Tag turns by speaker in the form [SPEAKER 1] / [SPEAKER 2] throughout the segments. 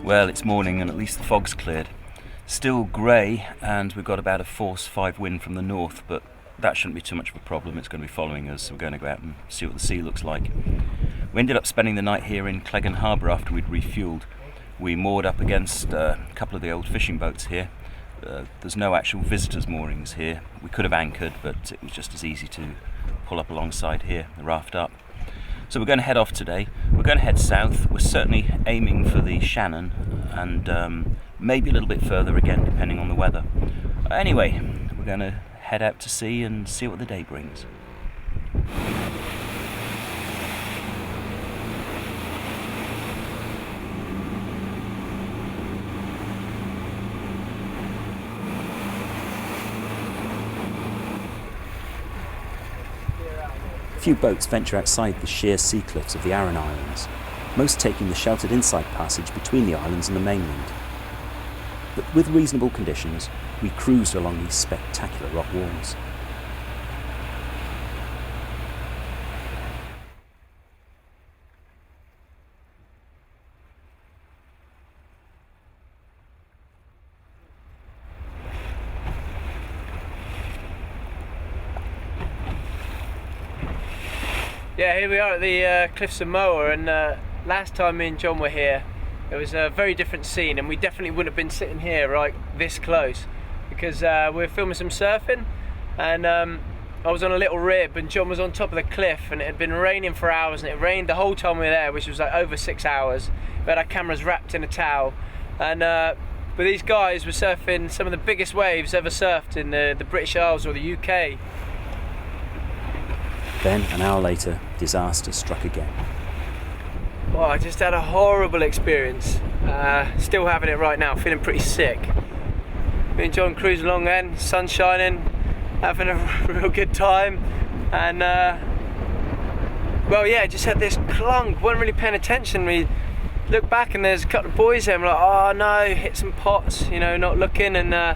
[SPEAKER 1] Well, it's morning and at least the fog's cleared. Still grey and we've got about a force 5 wind from the north, but that shouldn't be too much of a problem. It's going to be following us, so we're going to go out and see what the sea looks like. We ended up spending the night here in Cleggan Harbour after we'd refuelled. We moored up against a couple of the old fishing boats here. There's no actual visitors' moorings here. We could have anchored, but it was just as easy to pull up alongside here, the raft up. So we're going to head off today. We're going to head south. We're certainly aiming for the Shannon and maybe a little bit further again, depending on the weather. Anyway, we're going to head out to sea and see what the day brings. Few boats venture outside the sheer sea cliffs of the Aran Islands, most taking the sheltered inside passage between the islands and the mainland. But with reasonable conditions, we cruised along these spectacular rock walls.
[SPEAKER 2] Yeah, here we are at the Cliffs of Moher, and last time me and John were here, it was a very different scene, and we definitely wouldn't have been sitting here right this close, because we were filming some surfing, and I was on a little rib, and John was on top of the cliff, and it had been raining for hours, and it rained the whole time we were there, which was like over 6 hours. We had our cameras wrapped in a towel, and but these guys were surfing some of the biggest waves ever surfed in the British Isles or the UK.
[SPEAKER 1] Then, an hour later, disaster struck again.
[SPEAKER 2] Well, I just had a horrible experience. Still having it right now, feeling pretty sick. Me and John cruised along then, sun shining, having a real good time. And, well, yeah, just had this clunk, wasn't really paying attention. We looked back and there's a couple of boys there, and we're like, oh no, hit some pots, you know, not looking. And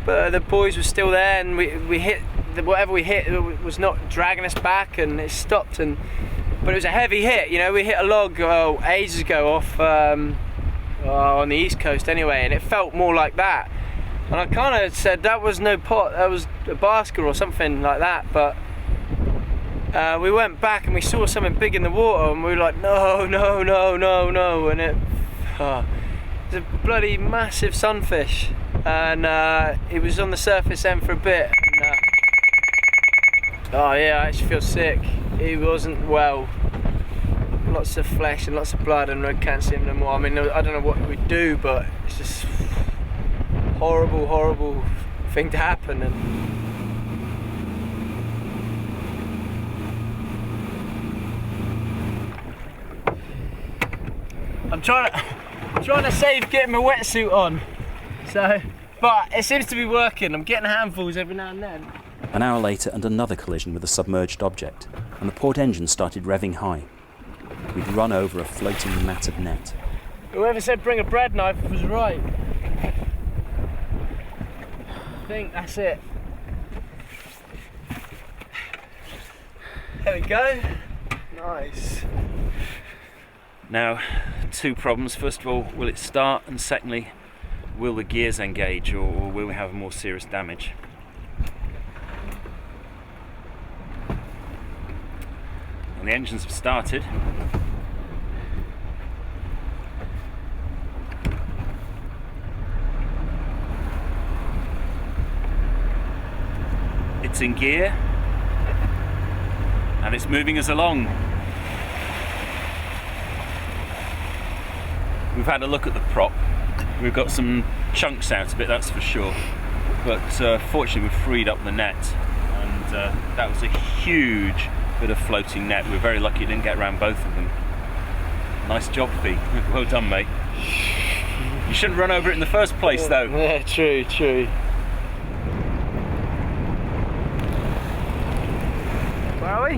[SPEAKER 2] but the boys were still there, and we hit, whatever we hit was not dragging us back, and it stopped. But it was a heavy hit, you know. We hit a log ages ago off on the east coast anyway, and it felt more like that. And I kind of said that was no pot, that was a basket or something like that. But we went back and we saw something big in the water, and we were like, no, no, no, no, no, and it was a bloody massive sunfish, and it was on the surface then for a bit. Oh yeah, I actually feel sick. He wasn't well. Lots of flesh and lots of blood, and I can't see him no more. I mean, I don't know what we'd do, but it's just horrible, horrible thing to happen. And I'm trying to save getting my wetsuit on. So, but it seems to be working. I'm getting handfuls every now and then.
[SPEAKER 1] An hour later, and another collision with a submerged object, and the port engine started revving high. We'd run over a floating mat of net.
[SPEAKER 2] Whoever said bring a bread knife was right. I think that's it. There we go. Nice. Now, two problems. First of all, will it start? And secondly, will the gears engage, or will we have more serious damage? The engines have started. It's in gear and it's moving us along. We've had a look at the prop. We've got some chunks out of it, that's for sure. But fortunately we've freed up the net, and that was a huge bit of floating net. We're very lucky it didn't get around both of them. Nice job, Fee. Well done, mate. You shouldn't run over it in the first place, though. Yeah, true, true. Where are we?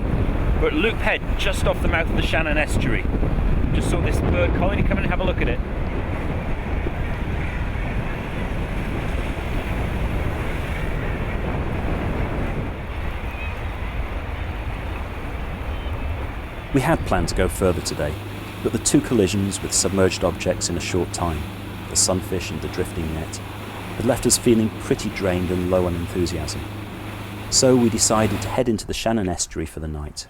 [SPEAKER 2] We're at Loop Head, just off the mouth of the Shannon Estuary. Just saw this bird colony. Come in and have a look at it.
[SPEAKER 1] We had planned to go further today, But the two collisions with submerged objects in a short time, the sunfish and the drifting net, had left us feeling pretty drained and low on enthusiasm. So we decided to head into the Shannon Estuary for the night.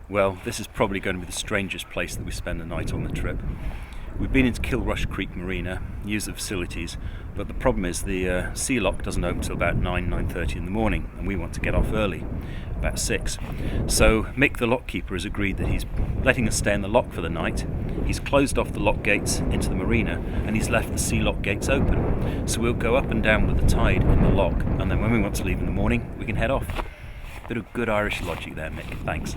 [SPEAKER 1] Well, this is probably going to be the strangest place that we spend the night on the trip. We've been into Kilrush Creek Marina, used the facilities, but the problem is the sea lock doesn't open until about 9:30 in the morning, and we want to get off early, about 6. So Mick, the lock keeper, has agreed that he's letting us stay in the lock for the night. He's closed off the lock gates into the marina, and he's left the sea lock gates open. So we'll go up and down with the tide in the lock, and then when we want to leave in the morning, we can head off. Bit of good Irish logic there, Mick. Thanks.